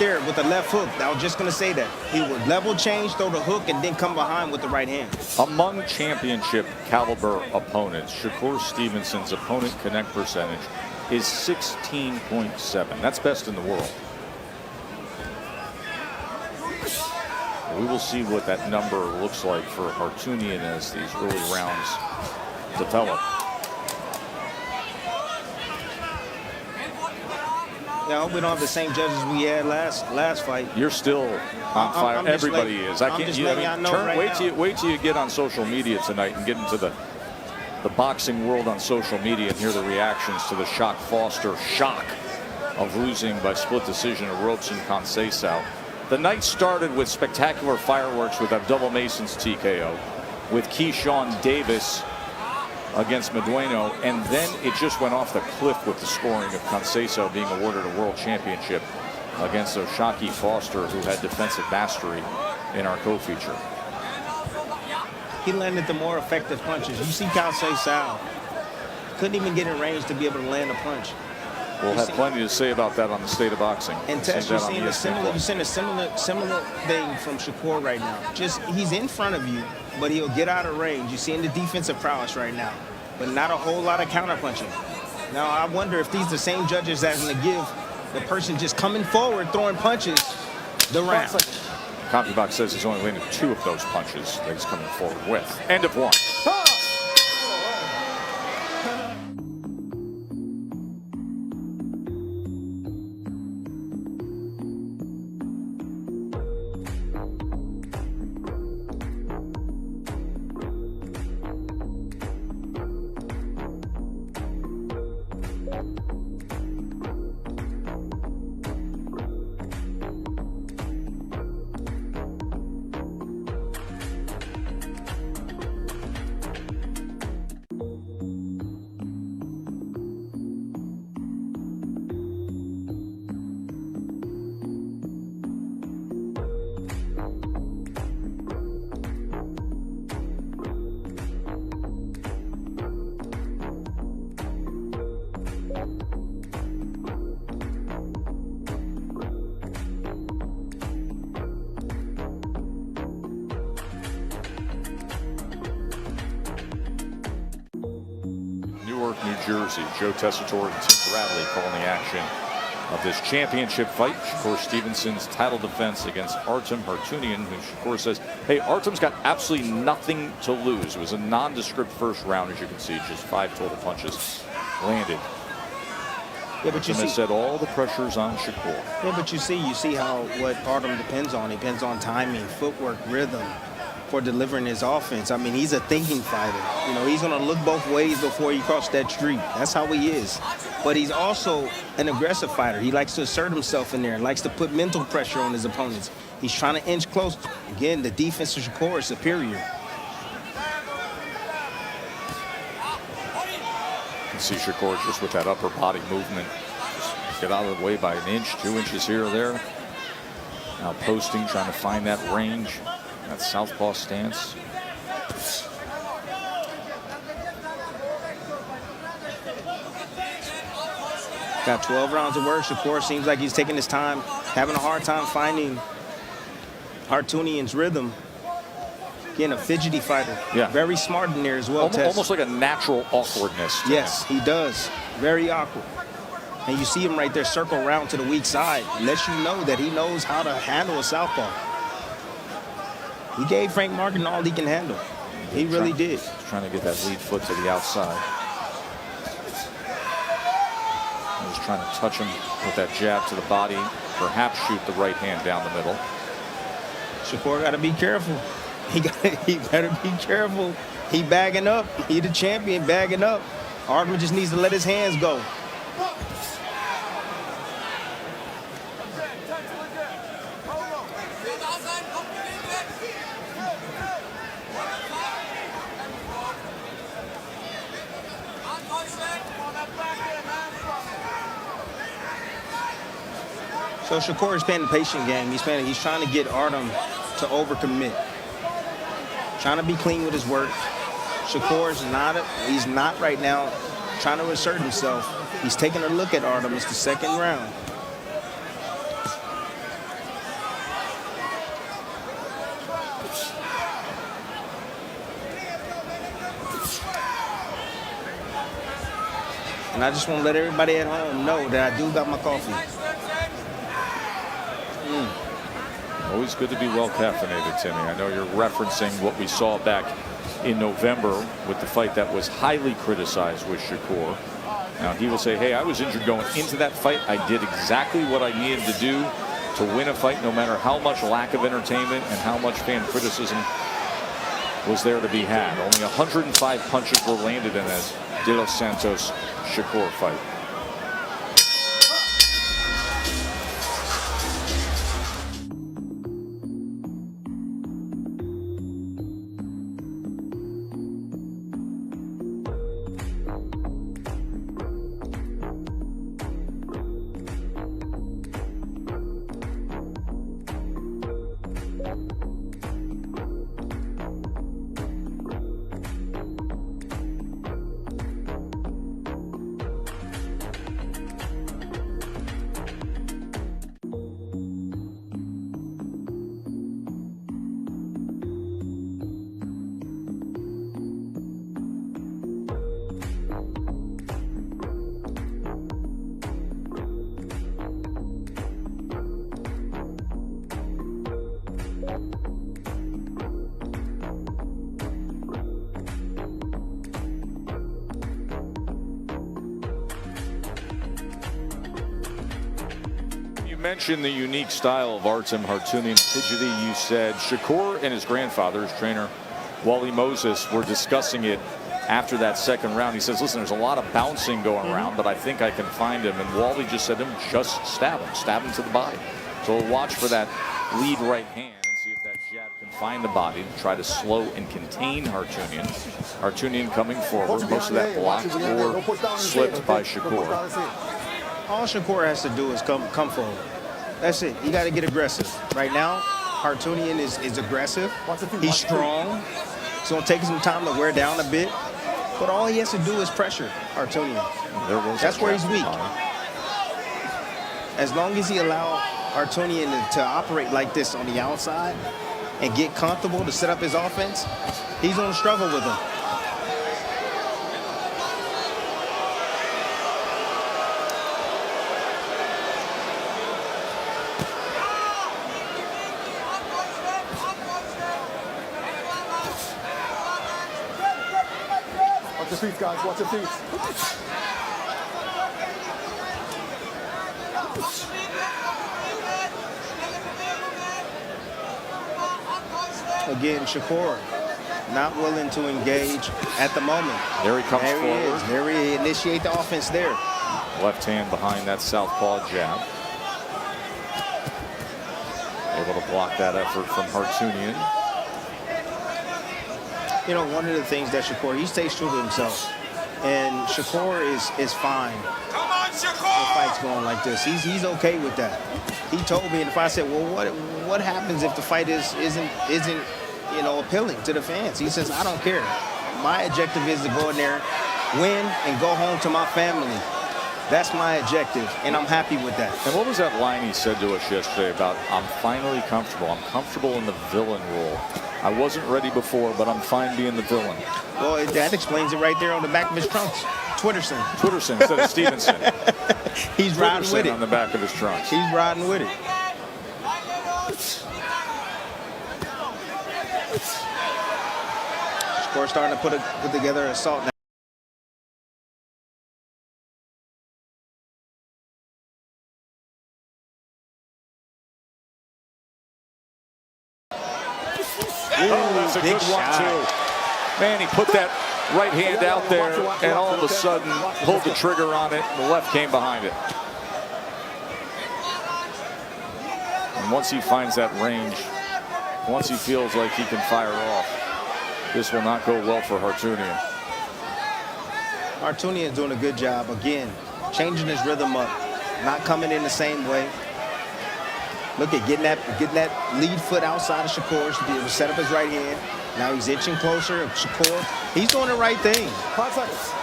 there with the left hook. I was just going to say that. He would level change, throw the hook, and then come behind with the right hand. Among championship caliber opponents, Shakur Stephenson's opponent connect percentage is 16.7. That's best in the world. We will see what that number looks like for Harutyunyan as these early rounds develop. Yeah, I hope we don't have the same judges we had last fight. You're still on fire. Everybody is. I can't. Wait till you get on social media tonight and get into the boxing world on social media and hear the reactions to the Shock Foster shock of losing by split decision of Robeson Conceição. The night started with spectacular fireworks with Abdullah Mason's TKO, with Keyshawn Davis against Medueno, and then it just went off the cliff with the scoring of Conceição being awarded a world championship against Oshaki Foster, who had defensive mastery in our co-feature. He landed the more effective punches. You see Conceição couldn't even get in range to be able to land a punch. We'll have plenty to say about that on the State of Boxing. And Tess, you're seeing a similar thing from Shakur right now. Just he's in front of you, but he'll get out of range. You're seeing the defensive prowess right now, but not a whole lot of counter punching. Now I wonder if these are the same judges that's going to give the person just coming forward throwing punches the round. CompuBox says he's only landed 2 of those punches that he's coming forward with. End of 1. New Jersey. Joe Tessitore and Tim Bradley calling the action of this championship fight. Shakur Stephenson's title defense against Artem Harutyunyan, who Shakur says, hey, Artem's got absolutely nothing to lose. It was a nondescript first round, as you can see, just 5 total punches landed. Yeah, but you see, said all the pressure's on Shakur. Yeah, but you see how what Artem depends on. He depends on timing, footwork, rhythm for delivering his offense. I mean, he's a thinking fighter. You know, he's going to look both ways before he crosses that street. That's how he is. But he's also an aggressive fighter. He likes to assert himself in there and likes to put mental pressure on his opponents. He's trying to inch close. Again, the defense of Shakur is superior. You can see Shakur just with that upper body movement. Just get out of the way by 1 inch, 2 inches here or there. Now posting, trying to find that range. That southpaw stance. Got 12 rounds of work. Shakur seems like he's taking his time, having a hard time finding Harutyunyan's rhythm. Again, a fidgety fighter. Yeah. Very smart in there as well. Almost like a natural awkwardness. Yes, he does. Very awkward. And you see him right there circle around to the weak side. Lets you know that he knows how to handle a southpaw. He gave Frank Martin all he can handle. He really did. Trying to get that lead foot to the outside. He was trying to touch him with that jab to the body. Perhaps shoot the right hand down the middle. Shakur got to be careful. He better be careful. He bagging up. He the champion bagging up. Artem just needs to let his hands go. So Shakur is playing the patient game. He's trying to get Artem to overcommit. Trying to be clean with his work. Shakur's he's not right now trying to assert himself. He's taking a look at Artem. It's the second round. And I just want to let everybody at home know that I do got my coffee. Always good to be well caffeinated, Timmy. I know you're referencing what we saw back in November with the fight that was highly criticized with Shakur. Now he will say, hey, I was injured going into that fight. I did exactly what I needed to do to win a fight, no matter how much lack of entertainment and how much fan criticism was there to be had. Only 105 punches were landed in a De Los Santos Shakur fight. Mentioned the unique style of Artem Harutyunyan, fidgety. You said Shakur and his grandfather, his trainer Wally Moses, were discussing it after that second round. He says, listen, there's a lot of bouncing going around, but I think I can find him. And Wally just said to him, just stab him to the body. So we'll watch for that lead right hand and see if that jab can find the body and try to slow and contain Harutyunyan. Harutyunyan coming forward, most of that blocked or slipped by Shakur. All Shakur has to do is come forward. That's it. You got to get aggressive. Right now, Harutyunyan is aggressive. He's strong. It's going to take some time to wear down a bit. But all he has to do is pressure Harutyunyan. That's where he's weak. As long as he allows Harutyunyan to operate like this on the outside and get comfortable to set up his offense, he's going to struggle with him. Watch your feet, guys. Watch your feet. Again, Shakur not willing to engage at the moment. There he comes forward. Is. There he initiate the offense there. Left hand behind that southpaw jab. Able to block that effort from Harutyunyan. You know, one of the things that Shakur, he stays true to himself. And Shakur is fine. Come on, Shakur! The fight's going like this. He's okay with that. He told me, and if I said, well, what happens if the fight isn't you know, appealing to the fans? He says, I don't care. My objective is to go in there, win, and go home to my family. That's my objective, and I'm happy with that. And what was that line he said to us yesterday about, I'm finally comfortable. I'm comfortable in the villain role. I wasn't ready before, but I'm fine being the villain. Well, that explains it right there on the back of his trunks. Twitterson instead of Stephenson. He's riding with it. On the back of his trunks. He's riding with it. Shakur starting to put together an assault now. Oh, that's a good one, too. Man, he put that right hand out there, and all of a sudden pulled the trigger on it, and the left came behind it. And once he finds that range, once he feels like he can fire off, this will not go well for Harutyunyan. Harutyunyan is doing a good job, again, changing his rhythm up, not coming in the same way. Look at getting that lead foot outside of Shakur's to be able to set up his right hand. Now he's inching closer. Shakur, he's doing the right thing. 5 seconds.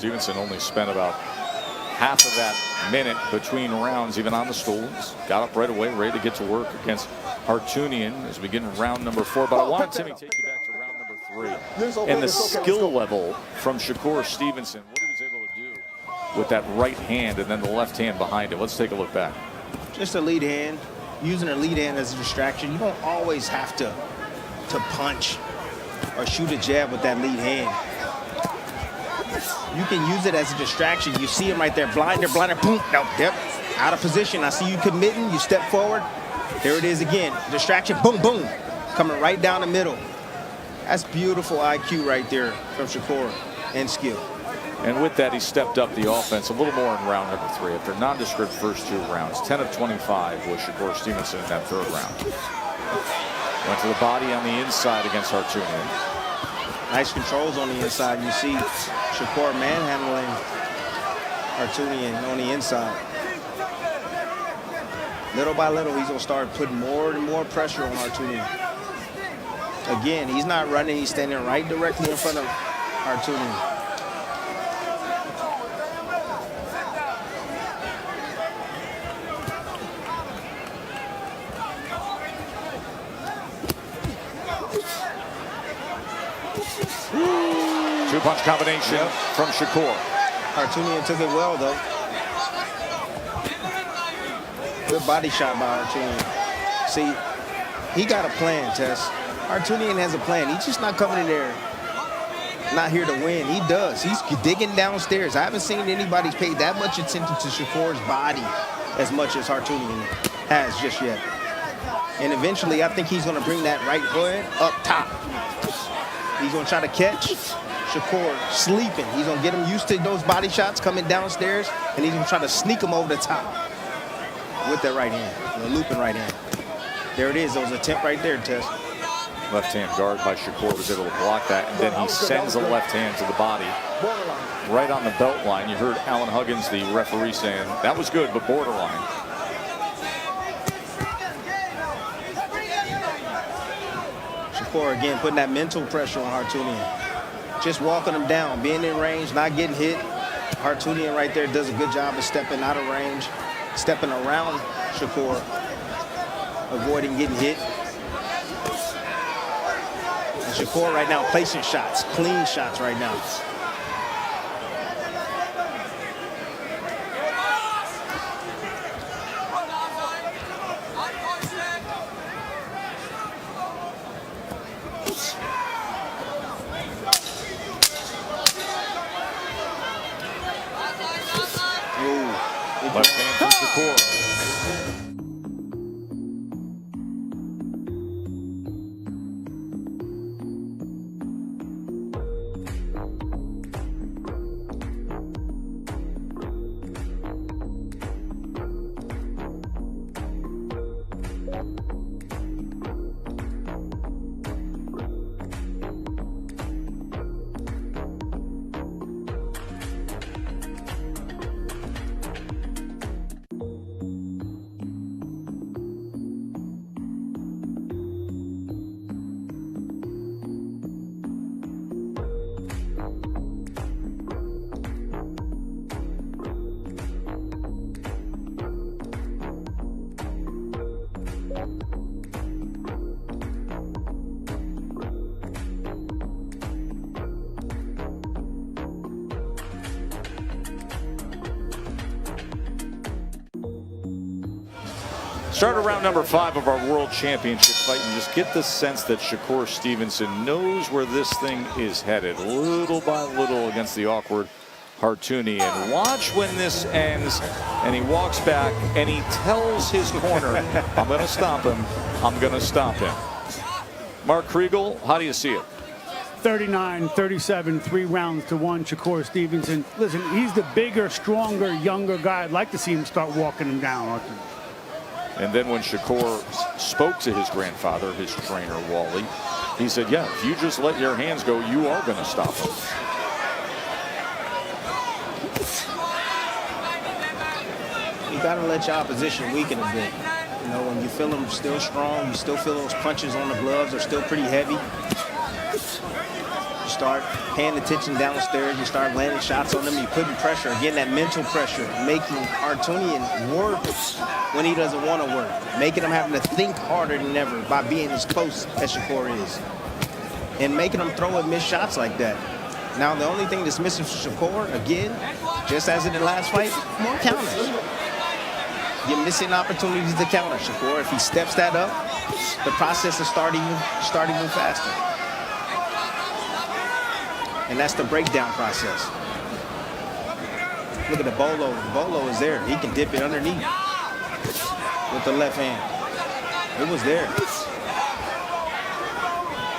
Stephenson only spent about half of that minute between rounds, even on the stools. Got up right away, ready to get to work against Harutyunyan as we get in round number 4. But I wanted Timmy to take you back to round number 3. And the skill level from Shakur Stephenson, what he was able to do with that right hand and then the left hand behind it. Let's take a look back. Just a lead hand, using a lead hand as a distraction. You don't always have to punch or shoot a jab with that lead hand. You can use it as a distraction. You see him right there, blinder, boom, no, yep, out of position. I see you committing, you step forward. There it is again, distraction, boom, boom, coming right down the middle. That's beautiful IQ right there from Shakur and skill. And with that, he stepped up the offense a little more in round number 3. After nondescript first 2 rounds, 10 of 25 was Shakur Stephenson in that 3rd round. Went to the body on the inside against Harutyunyan. Nice controls on the inside. You see Shakur manhandling Harutyunyan on the inside. Little by little, he's going to start putting more and more pressure on Harutyunyan. Again, he's not running. He's standing right directly in front of Harutyunyan. Two-punch combination from Shakur. Harutyunyan took it well, though. Good body shot by Harutyunyan. See, he got a plan, Tess. Harutyunyan has a plan. He's just not coming in there, not here to win. He does. He's digging downstairs. I haven't seen anybody pay that much attention to Shakur's body as much as Harutyunyan has just yet. And eventually, I think he's going to bring that right hood up top. He's going to try to catch Shakur sleeping. He's going to get him used to those body shots coming downstairs, and he's going to try to sneak him over the top with that right hand, the looping right hand. There it is. There was an attempt right there, Tess. Left hand guard by Shakur was able to block that, and then he sends the left hand to the body right on the belt line. You heard Alan Huggins, the referee, saying that was good, but borderline. Shakur again putting that mental pressure on Harutyunyan. Just walking him down, being in range, not getting hit. Harutyunyan right there does a good job of stepping out of range, stepping around Shakur, avoiding getting hit. And Shakur right now placing shots, clean shots right now. Left hand from Shakur. Start around number 5 of our World Championship fight and just get the sense that Shakur Stephenson knows where this thing is headed, little by little against the awkward Harutyunyan. Watch when this ends and he walks back and he tells his corner, I'm going to stop him, I'm going to stop him. Mark Kriegel, how do you see it? 39-37, 3 rounds to 1, Shakur Stephenson. Listen, he's the bigger, stronger, younger guy. I'd like to see him start walking him down, Artem. And then when Shakur spoke to his grandfather, his trainer, Wally, he said, yeah, if you just let your hands go, you are going to stop him. You got to let your opposition weaken a bit. You know, when you feel them still strong, you still feel those punches on the gloves are still pretty heavy. Just start paying attention downstairs. You start landing shots on him. You putting pressure, again, that mental pressure, making Harutyunyan work when he doesn't want to work, making him having to think harder than ever by being as close as Shakur is, and making him throw and miss shots like that. Now, the only thing that's missing for Shakur, again, just as in the last fight, more counters. You're missing opportunities to counter Shakur. If he steps that up, the process will start even faster. And that's the breakdown process. Look at the bolo. The bolo is there. He can dip it underneath with the left hand. It was there.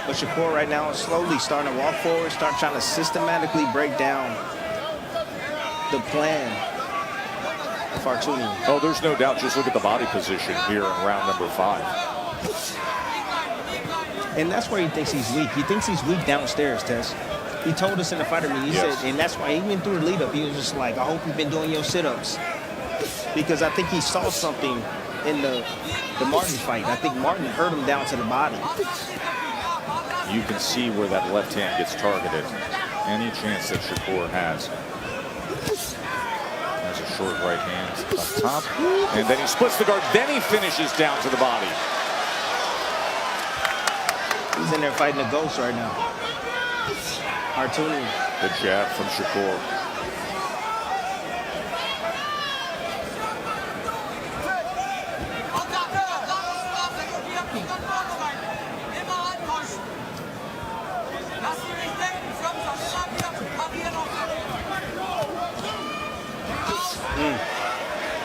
But Shakur right now is slowly starting to walk forward, start trying to systematically break down the plan of Harutyunyan. Oh, there's no doubt. Just look at the body position here in round number 5. And that's where he thinks he's weak. He thinks he's weak downstairs, Tess. He told us in the fighter meeting, he said, and that's why even through the lead-up, he was just like, I hope you've been doing your sit-ups. Because I think he saw something in the Martin fight. I think Martin hurt him down to the body. You can see where that left hand gets targeted. Any chance that Shakur has. Has a short right hand up top. And then he splits the guard. Then he finishes down to the body. He's in there fighting a ghost right now. Harutyunyan. Good jab from Shakur.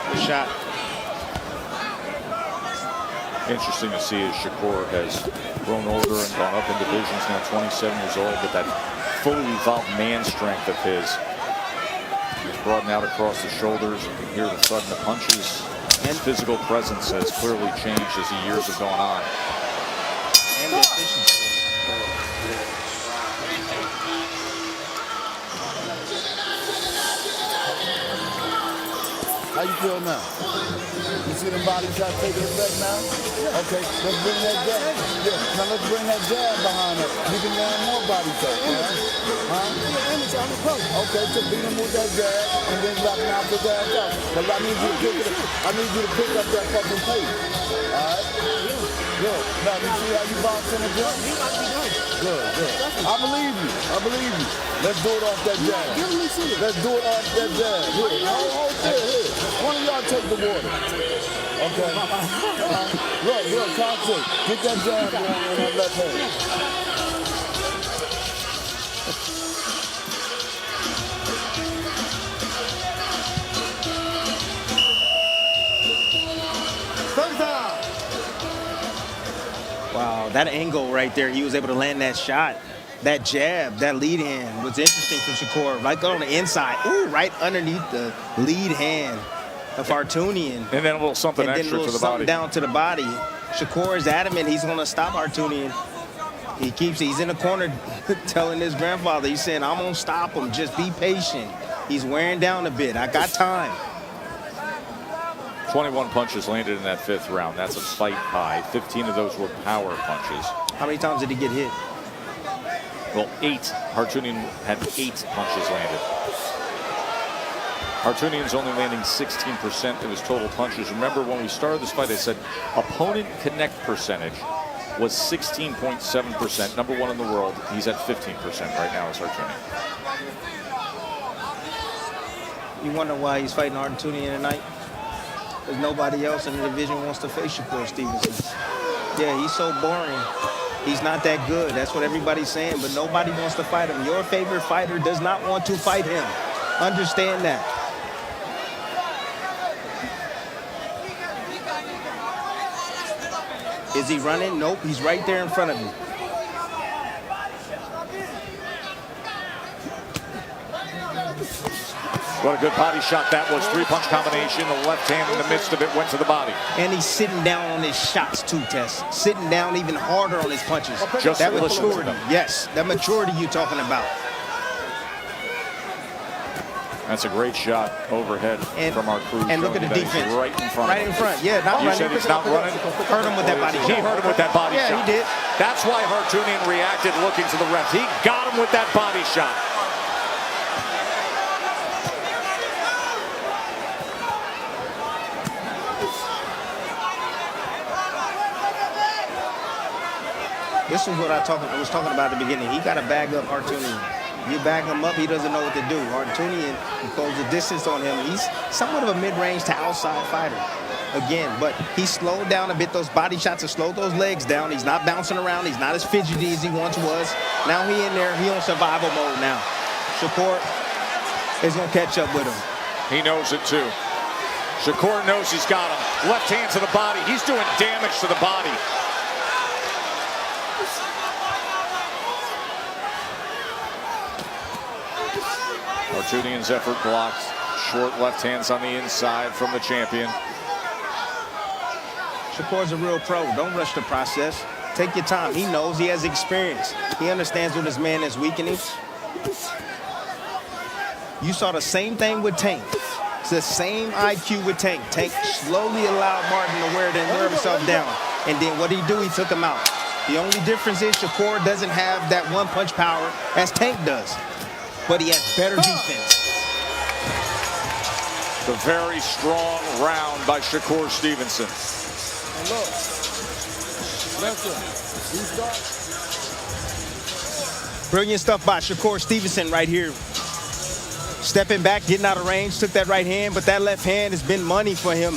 Good shot. Interesting to see as Shakur has grown older and gone up in divisions, now 27 years old, but that fully evolved man strength of his. He's broadened out across the shoulders. You can hear the sudden punches. His physical presence has clearly changed as the years have gone on. And the efficiency. How you feel now? You see them body shots taking effect now? Yeah. Okay, let's bring that jab. Yeah, now let's bring that jab behind us. We can land more body shots, right? Huh? Okay, so beat him with that jab and then knock him out the jab out. But I need you to pick up that fucking pace. Alright? Good. Now you see how you box in the jump? Good, good. I believe you. I believe you. Let's do it off that jab. Let's do it off that jab. Here. Hold here. One of y'all take the water. Okay. Look, concentrate. Get that jab going on that left hand. Wow, that angle right there, he was able to land that shot. That jab, that lead hand was interesting from Shakur. Right on the inside, ooh, right underneath the lead hand of Harutyunyan. And then a little something extra to the body. Down to the body. Shakur is adamant he's going to stop Harutyunyan. He's in the corner telling his grandfather, he's saying, I'm going to stop him, just be patient. He's wearing down a bit, I got time. 21 punches landed in that 5th round. That's a fight high. 15 of those were power punches. How many times did he get hit? Well, 8. Harutyunyan had 8 punches landed. Harutyunyan's only landing 16% of his total punches. Remember when we started this fight, I said opponent connect percentage was 16.7%, number 1 in the world. He's at 15% right now as Harutyunyan. You wonder why he's fighting Harutyunyan tonight? Because nobody else in the division wants to face Shakur Stephenson. Yeah, he's so boring. He's not that good. That's what everybody's saying, but nobody wants to fight him. Your favorite fighter does not want to fight him. Understand that. Is he running? Nope, he's right there in front of me. What a good body shot that was. 3-punch combination. The left hand in the midst of it went to the body. And he's sitting down on his shots too, Tess. Sitting down even harder on his punches. Just that maturity. Yes, that maturity you're talking about. That's a great shot overhead from our crew. And look at the defense. Right in front. Right in front. Yeah, not you running. said he's not running? Hurt him with that body shot. He hurt him with that body shot. Yeah, he did. That's why Harutyunyan reacted looking to the ref. He got him with that body shot. This is what I was talking about at the beginning. He got to bag up Harutyunyan. You bag him up, he doesn't know what to do. Harutyunyan, you close the distance on him. He's somewhat of a mid-range to outside fighter. Again, but he slowed down a bit. Those body shots have slowed those legs down. He's not bouncing around. He's not as fidgety as he once was. Now he in there. He on survival mode now. Shakur is going to catch up with him. He knows it too. Shakur knows he's got him. Left hand to the body. He's doing damage to the body. Harutyunyan's effort blocked. Short left hands on the inside from the champion. Shakur's a real pro. Don't rush the process. Take your time. He knows. He has experience. He understands when his man is weakening. You saw the same thing with Tank. It's the same IQ with Tank. Tank slowly allowed Martin to wear himself down. And then what did he do? He took him out. The only difference is Shakur doesn't have that one-punch power as Tank does. But he has better defense. The very strong round by Shakur Stephenson. And look, listen, Brilliant stuff by Shakur Stephenson right here. Stepping back, getting out of range, took that right hand, but that left hand has been money for him.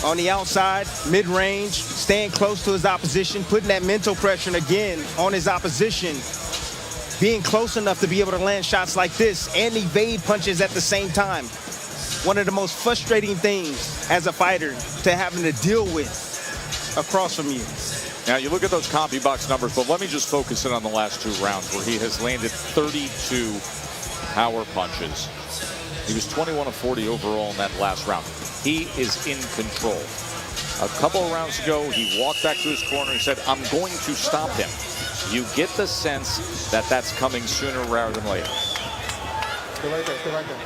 On the outside, mid-range, staying close to his opposition, putting that mental pressure again on his opposition. Being close enough to be able to land shots like this and evade punches at the same time. One of the most frustrating things as a fighter to having to deal with across from you. Now you look at those CompuBox numbers, but let me just focus in on the last two rounds where he has landed 32 power punches. He was 21 of 40 overall in that last round. He is in control. A couple of rounds ago, he walked back to his corner and said, I'm going to stop him. You get the sense that that's coming sooner rather than later. Stay right there, stay right there.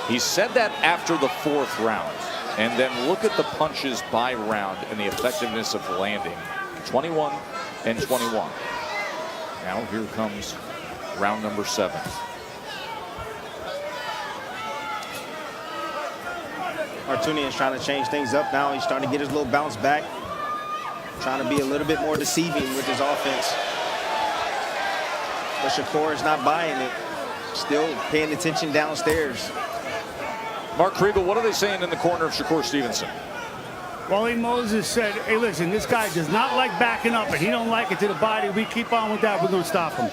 He said that after the fourth round. And then look at the punches by round and the effectiveness of landing. 21 and 21. Now here comes round number 7. Harutyunyan's trying to change things up now. He's starting to get his little bounce back. Trying to be a little bit more deceiving with his offense. But Shakur is not buying it. Still paying attention downstairs. Mark Kriegel, what are they saying in the corner of Shakur Stephenson? Wally Moses said, hey, listen, this guy does not like backing up, and he don't like it to the body. We keep on with that. We're going to stop him.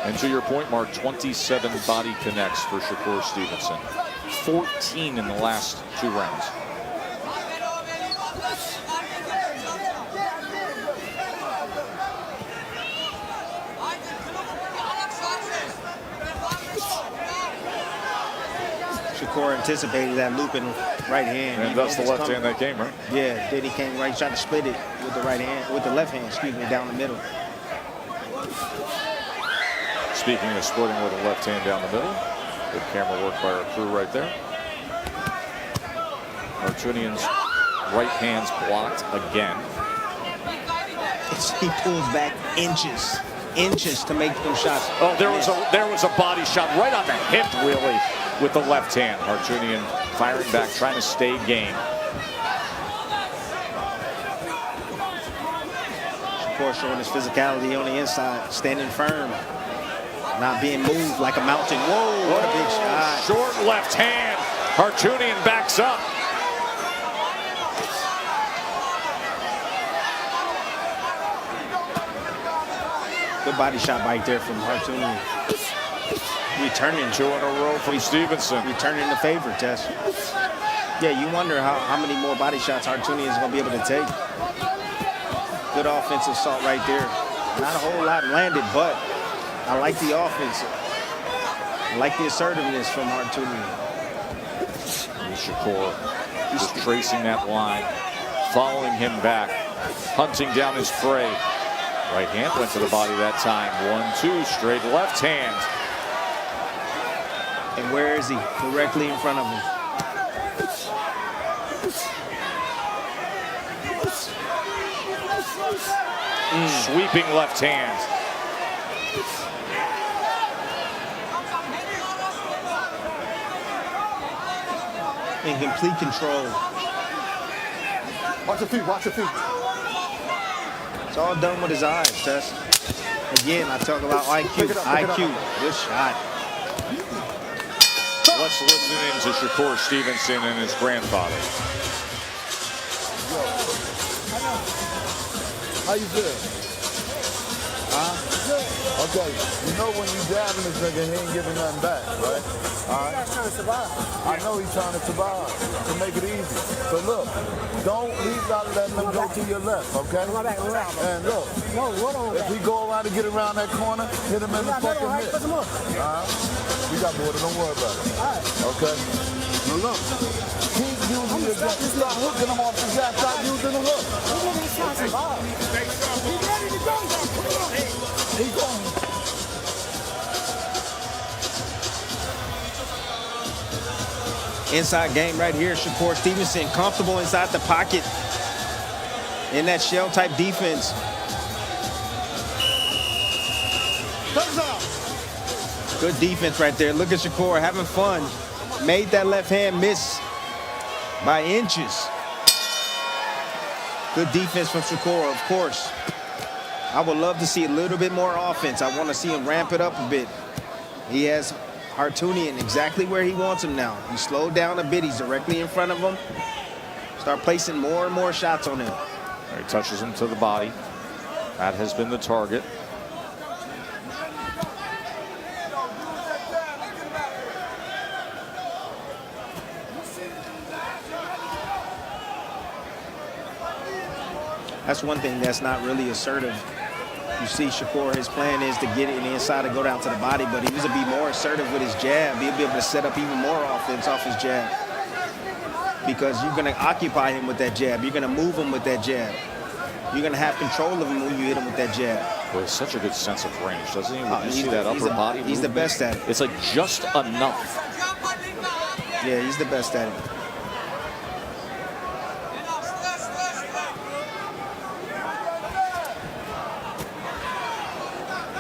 And to your point, Mark, 27 body connects for Shakur Stephenson. 14 in the last 2 rounds. Shakur anticipated that looping right hand. And that's the left hand that came, right? Yeah, then he came right, tried to split it with the right hand, with the left hand, excuse me, down the middle. Speaking of splitting with the left hand down the middle, good camera work by our crew right there. Harutyunyan's right hand's blocked again. He pulls back inches to make those shots. Oh, there was a body shot right on the hip, really, with the left hand. Harutyunyan firing back, trying to stay game. Shakur showing his physicality on the inside, standing firm, not being moved like a mountain. Whoa, what a big shot. Short left hand. Harutyunyan backs up. Good body shot right there from Harutyunyan. Returning 2 in a row from Stephenson. Returning the favor, Tess. Yeah, you wonder how many more body shots Harutyunyan is going to be able to take. Good offensive assault right there. Not a whole lot landed, but I like the offense. I like the assertiveness from Harutyunyan. Shakur just tracing that line, following him back, hunting down his prey. Right hand went to the body that time. 1-2, straight left hand. And where is he? Directly in front of him. Sweeping left hand. In complete control. Watch your feet, watch your feet. It's all done with his eyes, Tess. Again, I talk about IQ. IQ. Good shot. Let's listen in to Shakur Stephenson and his grandfather. How you feel? Okay, you know when you jabbing this nigga, he ain't giving nothing back, right? All right. He's trying to survive. I know he's trying to survive, to make it easy. So look, don't leave out letting him go to your left, okay? And look, if he go around and get around that corner, hit him in the fucking hip. All right? We got more, don't worry about it. Okay? Now look, keep using your jab. Start hooking him off the jab, start using the hook. He's trying to survive. He's ready to go. He's going. Inside game right here. Shakur Stephenson comfortable inside the pocket in that shell type defense. Good defense right there. Look at Shakur having fun. Made that left hand miss by inches. Good defense from Shakur, of course. I would love to see a little bit more offense. I want to see him ramp it up a bit. He has Harutyunyan exactly where he wants him now. He slowed down a bit. He's directly in front of him. Start placing more and more shots on him. He touches him to the body. That has been the target. That's one thing that's not really assertive. You see Shakur, his plan is to get it in the inside and go down to the body, but he needs to be more assertive with his jab. He'll be able to set up even more offense off his jab. Because you're going to occupy him with that jab. You're going to move him with that jab. You're going to have control of him when you hit him with that jab. Boy, it's such a good sense of range, doesn't he? When you see that upper body He's the best at it. It's like just enough. Yeah, he's the best at it.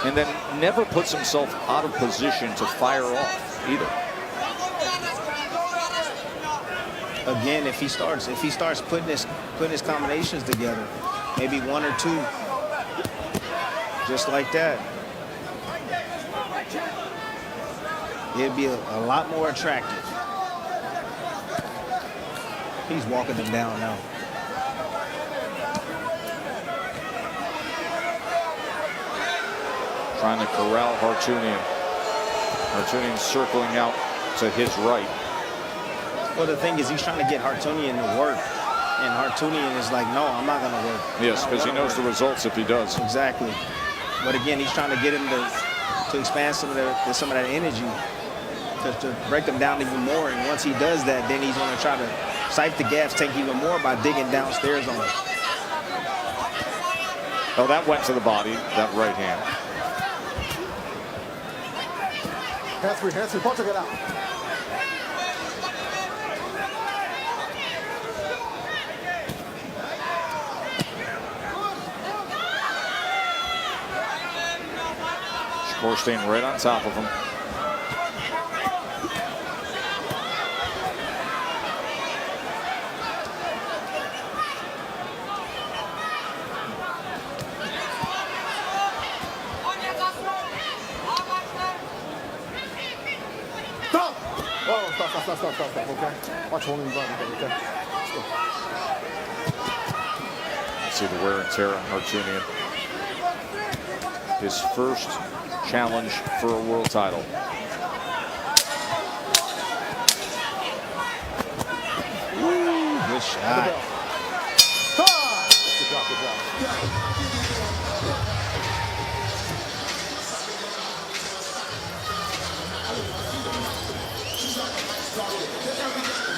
And then never puts himself out of position to fire off either. Again, if he starts putting his combinations together, maybe one or two, just like that, it'd be a lot more attractive. He's walking them down now. Trying to corral Harutyunyan. Harutyunyan circling out to his right. Well, the thing is, he's trying to get Harutyunyan to work. And Harutyunyan is like, no, I'm not going to work. Yes, because he knows the results if he does. Exactly. But again, he's trying to get him to expand some of that energy to break them down even more. And once he does that, then he's going to try to sipe the gas tank even more by digging downstairs on him. Oh, that went to the body, that right hand. Hands free, punch it out. Shakur staying right on top of him. Stop, okay? Watch holding body, okay? Let's go. See the wear and tear on Harutyunyan. His first challenge for a world title. Ooh, good shot. Good job.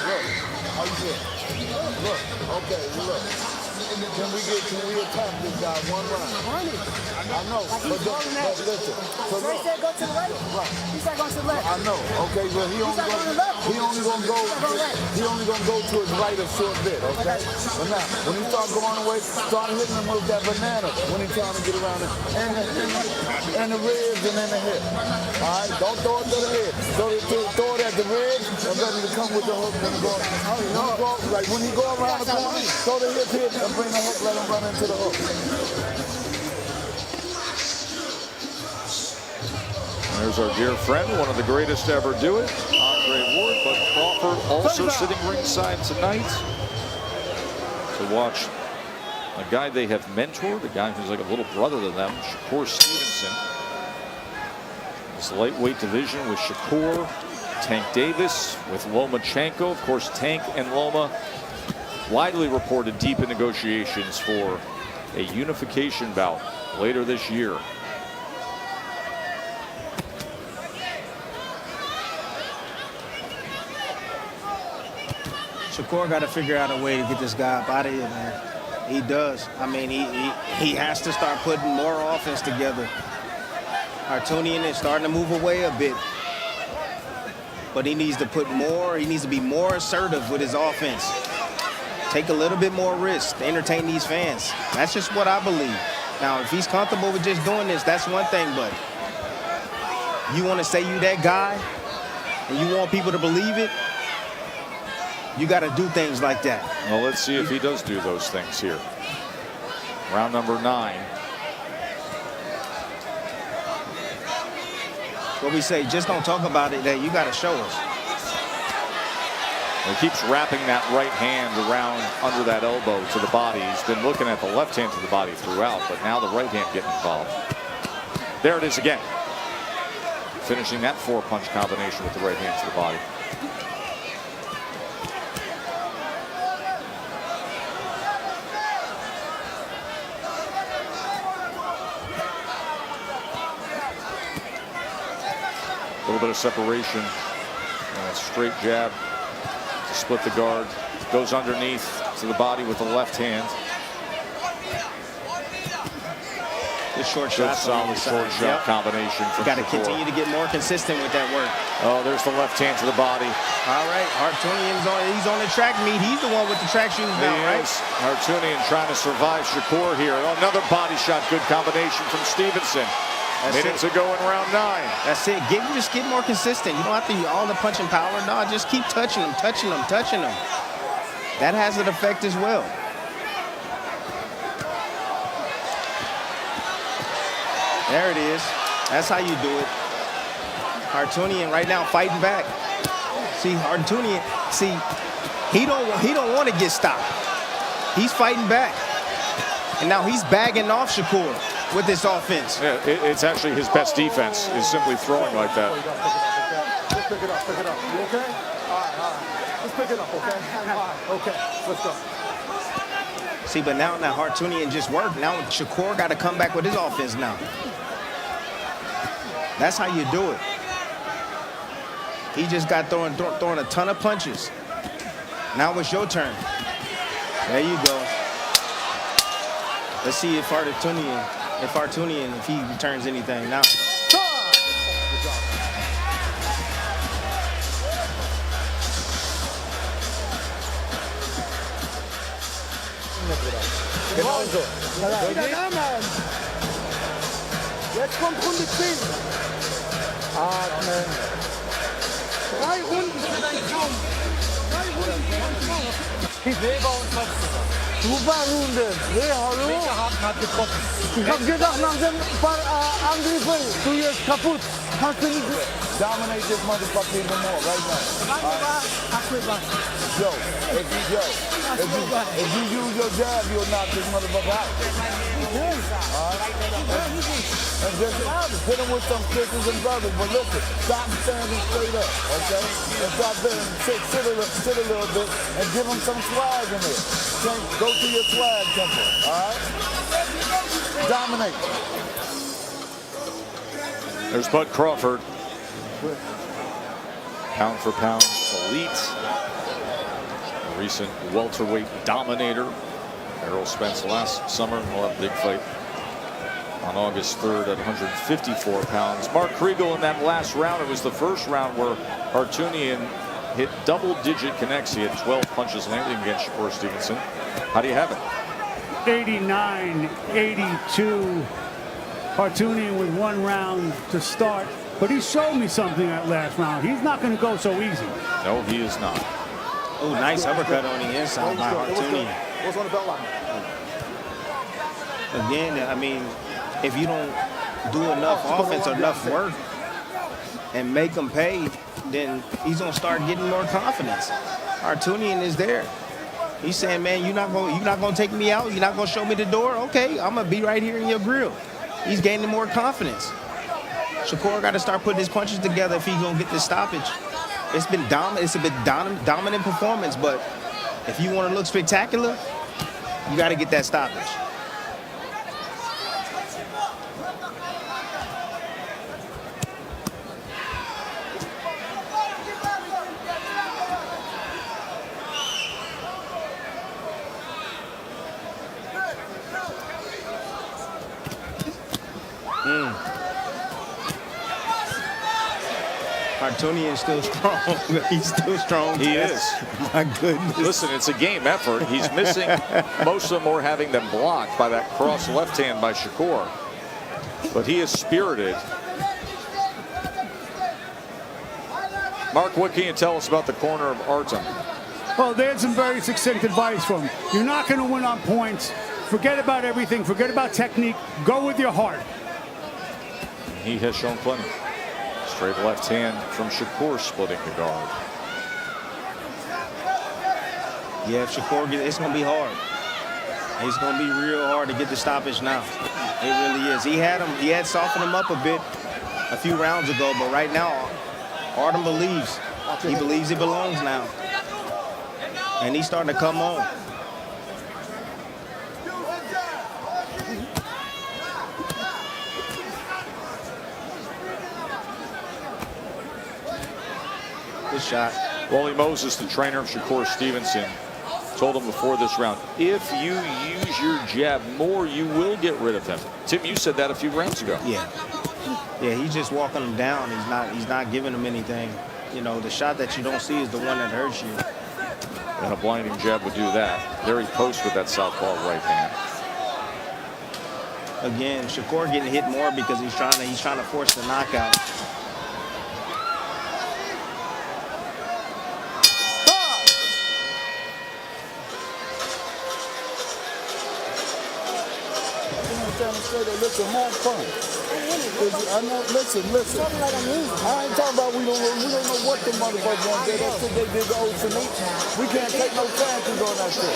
Look, how you feel? Look, okay, look. Can we attack this guy one round? I know. Like he's rolling that. But listen. So Trey look. said go to the right. Right. He said go to the left. I know. Okay, but he only gonna go to his right a short bit. Okay. But now, when he start going away, start hitting him with that banana when he's trying to get around it, and the ribs and then the hip. All right. Don't throw it to the head. Throw it at the ribs and ready to come with the hook when he go. Like when he go around the corner, throw the hip and bring the hook. Let him run into the hook. There's our dear friend, one of the greatest to ever do it, Andre Ward. But Crawford also sitting ringside tonight to watch a guy they have mentored, a guy who's like a little brother to them, Shakur Stephenson. This lightweight division with Shakur, Tank Davis, with Lomachenko. Of course, Tank and Loma widely reported deep in negotiations for a unification bout later this year. Shakur got to figure out a way to get this guy up out of here, man. He does. I mean, he has to start putting more offense together. Harutyunyan is starting to move away a bit. But he needs to put more, he needs to be more assertive with his offense. Take a little bit more risk to entertain these fans. That's just what I believe. Now, if he's comfortable with just doing this, that's one thing, but you want to say you that guy and you want people to believe it, you got to do things like that. Well, let's see if he does do those things here. Round number 9. What we say, just don't talk about it, that you got to show us. He keeps wrapping that right hand around under that elbow to the body. He's been looking at the left hand to the body throughout, but now the right hand getting involved. There it is again. Finishing that 4-punch combination with the right hand to the body. A little bit of separation and a straight jab to split the guard. Goes underneath to the body with the left hand. The short shot, solid short shot combination. You got to continue to get more consistent with that work. Oh, there's the left hand to the body. All right, Harutyunyan's he's on the track meet. He's the one with the track shoes now, right? Harutyunyan trying to survive Shakur here. Another body shot, good combination from Stephenson. Minutes ago in round 9. That's it. Just get more consistent. You don't have to use all the punching power. No, just keep touching them, touching them, touching them. That has an effect as well. There it is. That's how you do it. Harutyunyan right now fighting back. See, Harutyunyan, he don't want to get stopped. He's fighting back. And now he's bagging off Shakur with this offense. Yeah, it's actually his best defense is simply throwing like that. Let's pick it up. You okay? All right. Let's pick it up, okay? All right, okay. Let's go. See, but now Harutyunyan just worked. Now Shakur got to come back with his offense now. That's how you do it. He just got throwing a ton of punches. Now it's your turn. There you go. Let's see if Harutyunyan, if he returns anything now. Genauso. Jetzt kommt Runde 10. Atmen. 3 Runden für deinen Traum. 3 Runden für deinen Traum. Leber und Kopf. Super Runde. Hey, hallo. Haken hat getroffen. Ich hab gedacht, nach dem paar Angriffen, du wirst kaputt. Kannst du nicht dominate this motherfucker even more right now. Yo, if you use your jab, you'll knock this motherfucker out. And just hit him with some kisses and brothers. But listen, stop standing straight up, okay? And stop there and sit a little bit and give him some swag in there. Okay? Go to your swag temple, all right? Dominate. There's Bud Crawford. Pound for pound elite. A recent welterweight dominator. Errol Spence last summer. We'll have a big fight on August 3rd at 154 pounds. Mark Kriegel in that last round. It was the first round where Harutyunyan hit double-digit connects. He had 12 punches and everything against Shakur Stephenson. How do you have it? 89-82. Harutyunyan with 1 round to start. But he showed me something that last round. He's not going to go so easy. No, he is not. Oh, nice uppercut on the inside by Harutyunyan. What's on the belt line? Again, I mean, if you don't do enough offense or enough work and make him pay, then he's going to start getting more confidence. Harutyunyan is there. He's saying, man, you're not going to take me out? You're not going to show me the door? Okay, I'm going to be right here in your grill. He's gaining more confidence. Shakur got to start putting his punches together if he's going to get this stoppage. It's been dominant. It's a bit dominant performance, but if you want to look spectacular, you got to get that stoppage. Harutyunyan is still strong. He's still strong. He is. My goodness. Listen, it's a game effort. He's missing most of them, or having them blocked by that cross left hand by Shakur. But he is spirited. Mark, what can you tell us about the corner of Artem? Well, there's some very succinct advice from him. You're not going to win on points. Forget about everything. Forget about technique. Go with your heart. He has shown plenty. Straight left hand from Shakur splitting the guard. Yeah, if Shakur gets, it's going to be hard. It's going to be real hard to get the stoppage now. It really is. He had softened him up a bit a few rounds ago, but right now, Artem believes. He believes he belongs now. And he's starting to come on. Good shot. Wally Moses, the trainer of Shakur Stephenson, told him before this round, if you use your jab more, you will get rid of him. Tim, you said that a few rounds ago. Yeah. Yeah, he's just walking him down. He's not giving him anything. You know, the shot that you don't see is the one that hurts you. And a blinding jab would do that. There he posts with that southpaw right hand. Again, Shakur getting hit more because he's trying to force the knockout. Listen, have fun. I know. Listen. I ain't talking about we don't know what the motherfuckers want to do. That's what they did to Ocean 8. We can't take no chances on that shit.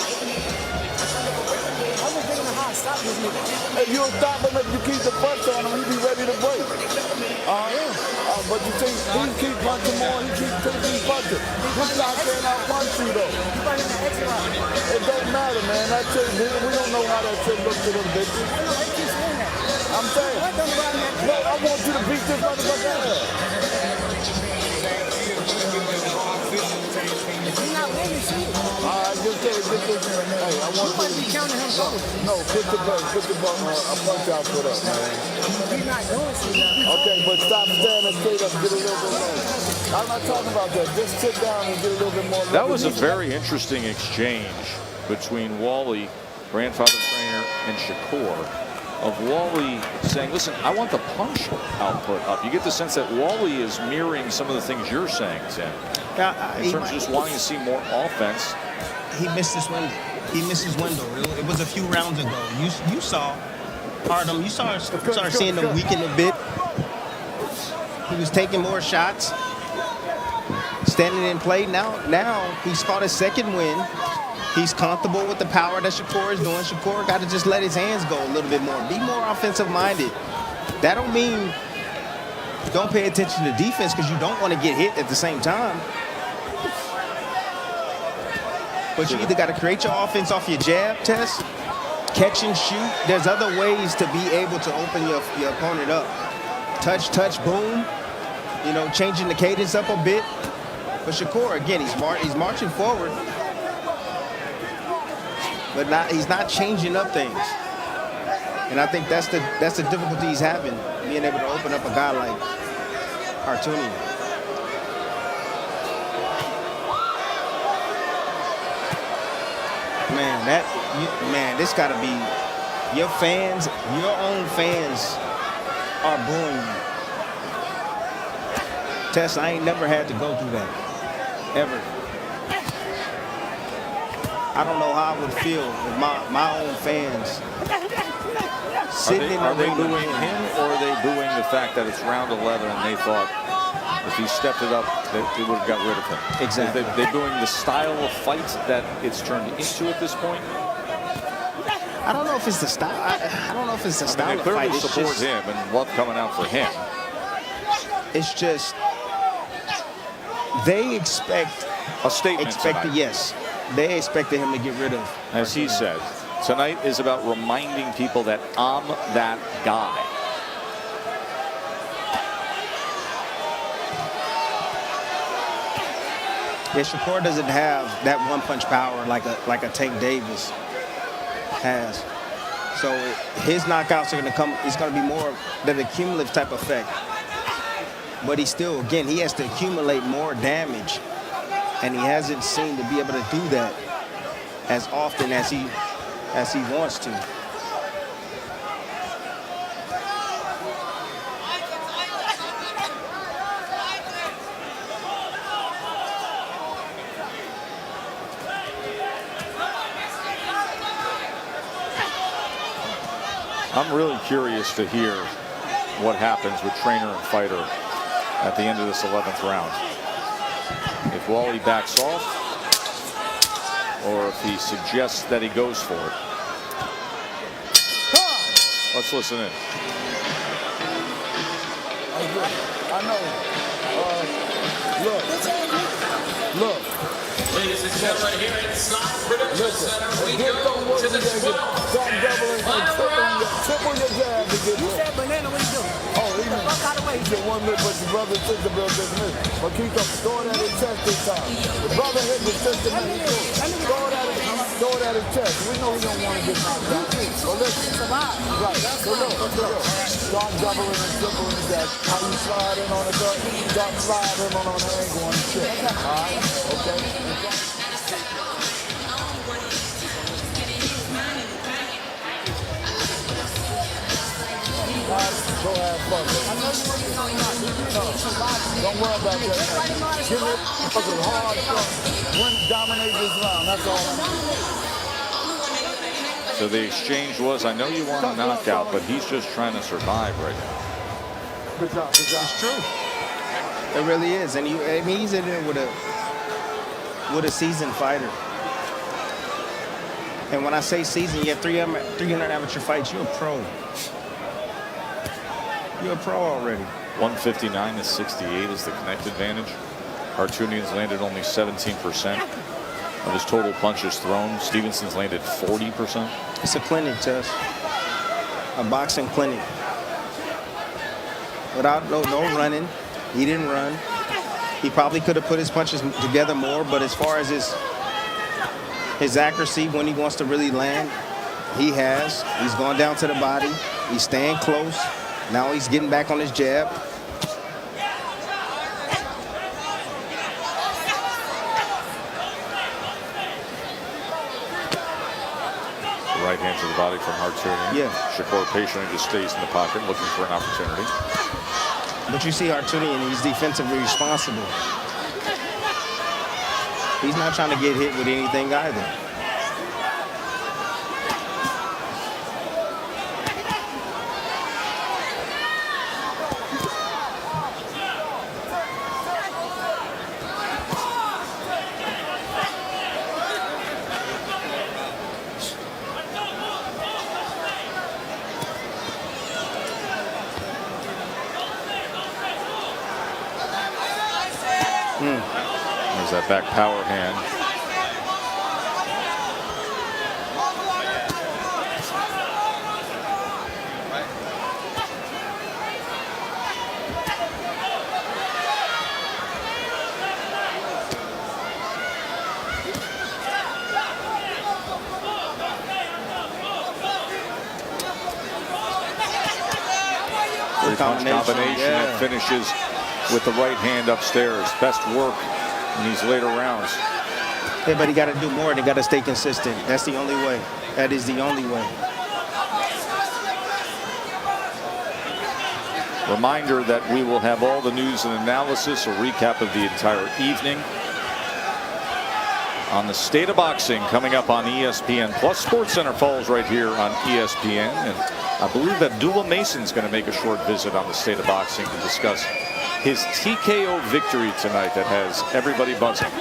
I'm just thinking of how to stop this nigga. If you'll stop him, if you keep the punch on him, he'll be ready to break. But you see, he keep punching more, he keep punching. He's not saying I'll punch you though. It don't matter, man. That shit, we don't know how that shit looks to them bitches. I'm saying, no, I want you to beat this motherfucker out. He's not winning shit. Just hey, I want You might be counting him both. No, put the punch out foot up, man. He's not doing shit. Okay, but stop standing straight up, get a little bit more. I'm not talking about that. Just sit down and get a little bit more. That was a very interesting exchange between Wally, grandfather trainer, and Shakur. Of Wally saying, listen, I want the punch output up. You get the sense that Wally is mirroring some of the things you're saying, Tim. In terms of just wanting to see more offense. He missed his window. He missed his window. It was a few rounds ago. You saw Artem. You started seeing him weaken a bit. He was taking more shots, standing in play. Now he's caught his second win. He's comfortable with the power that Shakur is doing. Shakur got to just let his hands go a little bit more. Be more offensive-minded. That don't mean don't pay attention to defense because you don't want to get hit at the same time. But you either got to create your offense off your jab test, catch and shoot. There's other ways to be able to open your opponent up. Touch, boom. You know, changing the cadence up a bit. But Shakur, again, he's marching forward. but he's not changing up things. And I think that's the difficulty he's having, being able to open up a guy like Harutyunyan. Man, this got to be your fans. Your own fans are booing you. Tess, I ain't never had to go through that, ever. I don't know how I would feel if my own fans sitting in the ring. Are they booing him, or are they booing the fact that it's round 11 and they thought if he stepped it up, they would have got rid of him? Exactly. They're booing the style of fight that it's turned into at this point? I don't know if it's the style. I don't know if it's the style they of clearly fight. support him and love coming out for him. It's just they expect a statement tonight. Yes, they expected him to get rid of. As he said, tonight is about reminding people that I'm that guy. Yeah, Shakur doesn't have that one-punch power like a Tank Davis has. So his knockouts are going to come. It's going to be more than a cumulative type effect. But he still, again, he has to accumulate more damage, and he hasn't seemed to be able to do that as often as he wants to. I'm really curious to hear what happens with trainer and fighter at the end of this 11th round. If Wally backs off, or if he suggests that he goes for it. Let's listen in. I know. Look. Ladies and gentlemen, here at Slot Production Center, we go to the 12th. Stop doubling and triple your jab to get You said banana, what you do? Oh, he Get the fuck out of the way. He said 1 minute, but your brother took the bill just missed. But keep up, throw it at his chest this time. The brother hit the chest and then he threw it. Throw it at his chest. We know he don't want to get knocked out. But listen. Right. So look. Start doubling and tripling his jab. How you slide in on the gut, start slide him on the angle on the chest. All right? Okay? Go have fun. Don't worry about that. Give it a hard shot. Win, dominate this round. That's all I need. So the exchange was, I know you want a knockout, but he's just trying to survive right now. Good job. It's true. It really is. And he's in there with a seasoned fighter. And when I say seasoned, you have 300 amateur fights. You're a pro. You're a pro already. 159 to 68 is the connect advantage. Harutyunyan's landed only 17% of his total punches thrown. Stephenson's landed 40%. It's a clinic, Tess. A boxing clinic. Without no running. He didn't run. He probably could have put his punches together more, but as far as his accuracy when he wants to really land, he has. He's gone down to the body. He's staying close. Now he's getting back on his jab. Right hand to the body from Harutyunyan. Yeah. Shakur patiently just stays in the pocket looking for an opportunity. But you see Harutyunyan, he's defensively responsible. He's not trying to get hit with anything either. There's that back power hand. three-punch combination that finishes with the right hand upstairs. Best work in these later rounds. Yeah, but he got to do more. They got to stay consistent. That's the only way. That is the only way. Reminder that we will have all the news and analysis, a recap of the entire evening on the state of boxing coming up on ESPN Plus. SportsCenter falls right here on ESPN, and I believe Abdullah Mason's going to make a short visit on the state of boxing to discuss his TKO victory tonight that has everybody buzzing.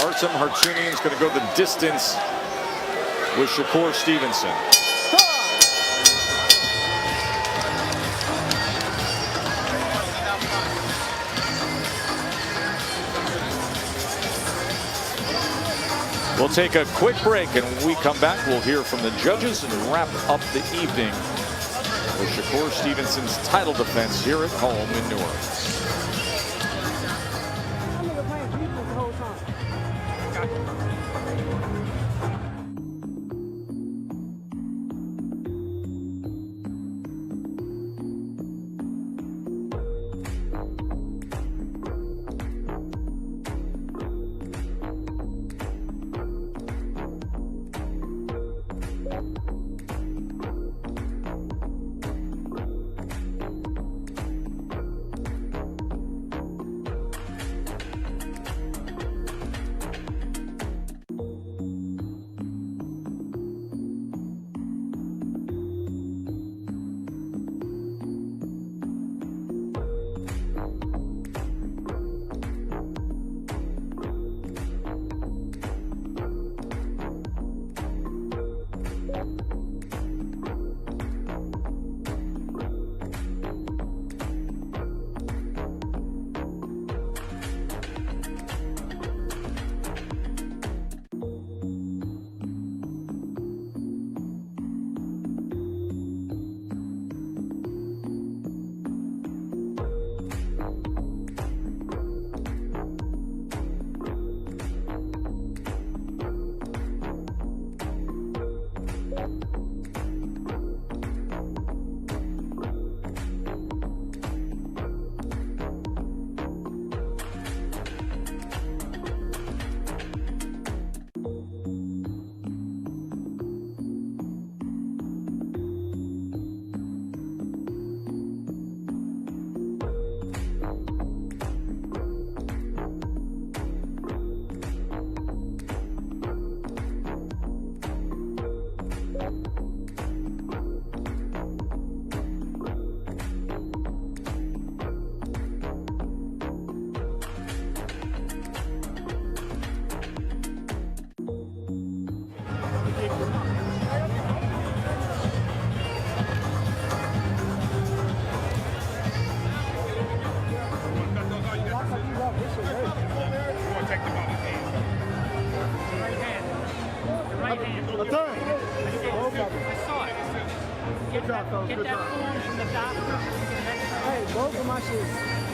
Artem Harutyunyan is going to go the distance with Shakur Stephenson. We'll take a quick break, and when we come back, we'll hear from the judges and wrap up the evening with Shakur Stephenson's title defense here at home in New Orleans.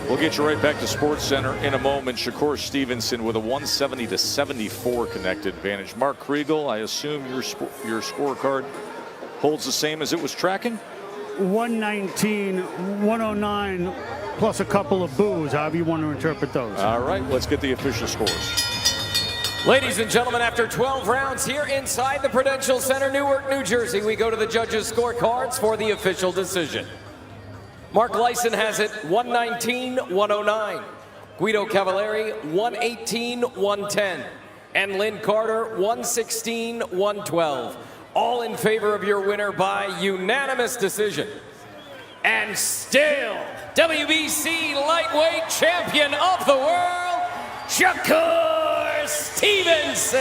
We'll get you right back to SportsCenter in a moment. Shakur Stevenson with a 170-74 connected advantage. Mark Kriegel, I assume your scorecard holds the same as it was tracking? 119, 109, plus a couple of boos, however you want to interpret those. All right, let's get the official scores. Ladies and gentlemen, after 12 rounds here inside the Prudential Center, Newark, New Jersey, we go to the judges' scorecards for the official decision. Mark Lyson has it 119-109. Guido Cavalieri 118-110. And Lynn Carter 116-112. All in favor of your winner by unanimous decision. And still, WBC lightweight champion of the world, Shakur Stephenson.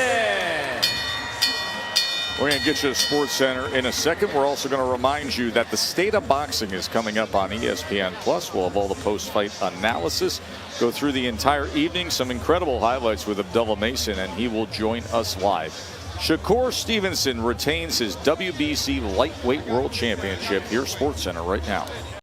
We're going to get you to SportsCenter in a second. We're also going to remind you that the state of boxing is coming up on ESPN Plus. We'll have all the post-fight analysis, go through the entire evening, some incredible highlights with Abdullah Mason, and he will join us live Shakur Stephenson retains his WBC Lightweight World Championship. Here, SportsCenter right now.